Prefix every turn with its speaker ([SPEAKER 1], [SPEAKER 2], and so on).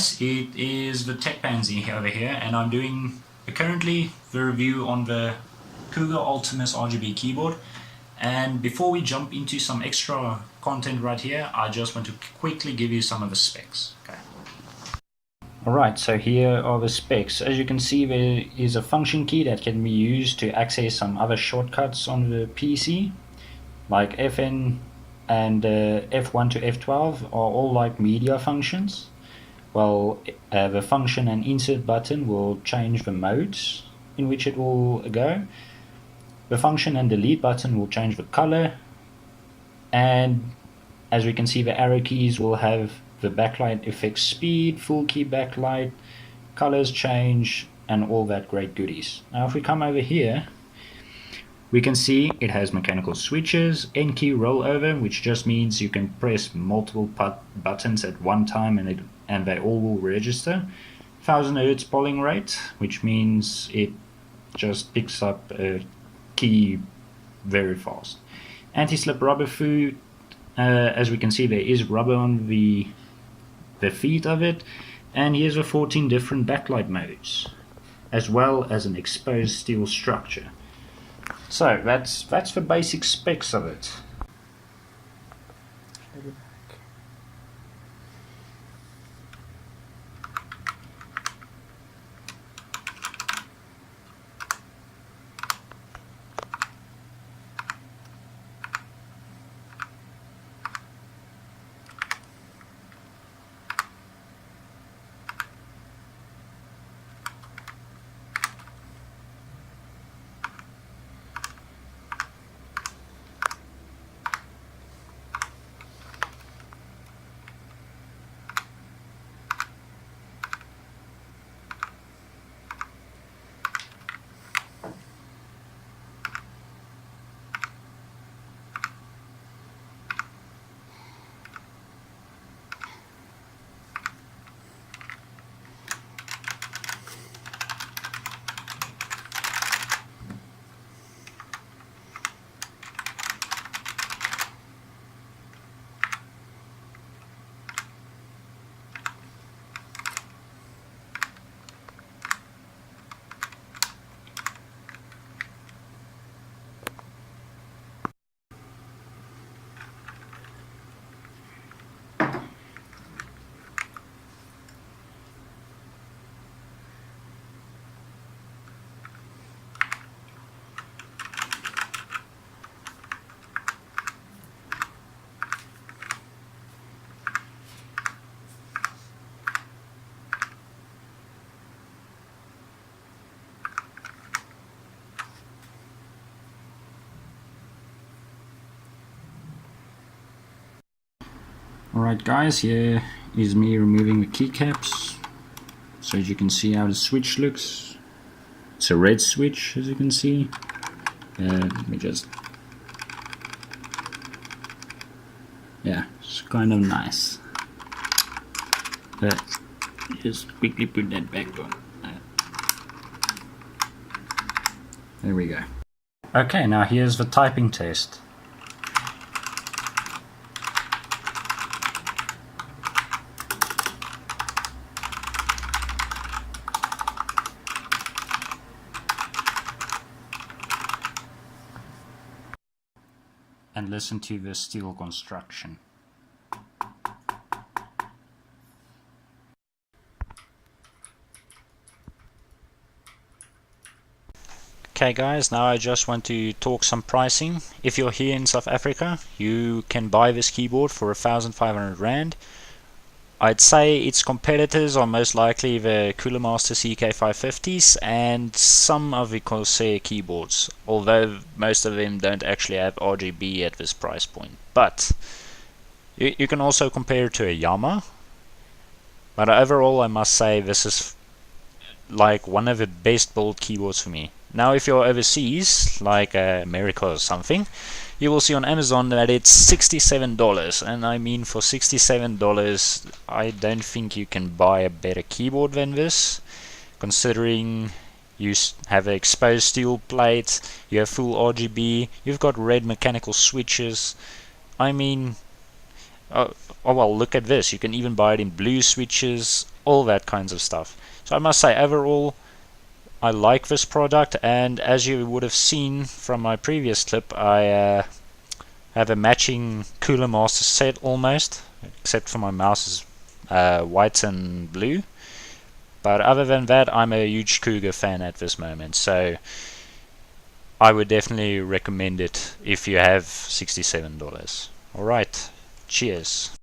[SPEAKER 1] guys, it is the Tech Pansy over here, and I'm doing currently the review on the Cougar Ultimus RGB keyboard. And before we jump into some extra content right here, I just want to quickly give you some of the specs. Okay. Alright, so here are the specs. As you can see, there is a function key that can be used to access some other shortcuts on the PC, like FN and F1 to F12 are all like media functions. Well, the function and insert button will change the modes in which it will go. The function and delete button will change the color, and as we can see, the arrow keys will have the backlight effect speed, full key backlight, colors change, and all that great goodies. Now if we come over here, we can see it has mechanical switches, N key rollover, which just means you can press multiple buttons at one time and they all will register. 1000 Hz polling rate, which means it just picks up a key very fast. Anti-slip rubber foot. As we can see, there is rubber on the feet of it, and here's the 14 different backlight modes, as well as an exposed steel structure. So that's the basic specs of it. Alright guys, here is me removing the keycaps. So as you can see how the switch looks. It's a red switch, as you can see. Let me just... yeah, it's kind of nice. But just quickly put that back on. There we go. Okay, now here's the typing test. And listen to the steel construction. Okay guys, now I just want to talk some pricing. If you're here in South Africa, you can buy this keyboard for 1,500 Rand. I'd say its competitors are most likely the Cooler Master CK550s and some of the Corsair keyboards, although most of them don't actually have RGB at this price point. But you can also compare it to a Yama. But overall I must say this is like one of the best built keyboards for me. Now if you're overseas, like America or something, you will see on Amazon that it's $67, and I mean for $67 I don't think you can buy a better keyboard than this, considering you have an exposed steel plate, you have full RGB, you've got red mechanical switches. I mean, oh well, look at this. You can even buy it in blue switches, all that kinds of stuff. So I must say, overall, I like this product, and as you would have seen from my previous clip, I have a matching Cooler Master set almost, except for my mouse is white and blue. But other than that, I'm a huge Cougar fan at this moment, so I would definitely recommend it if you have $67. Alright, cheers.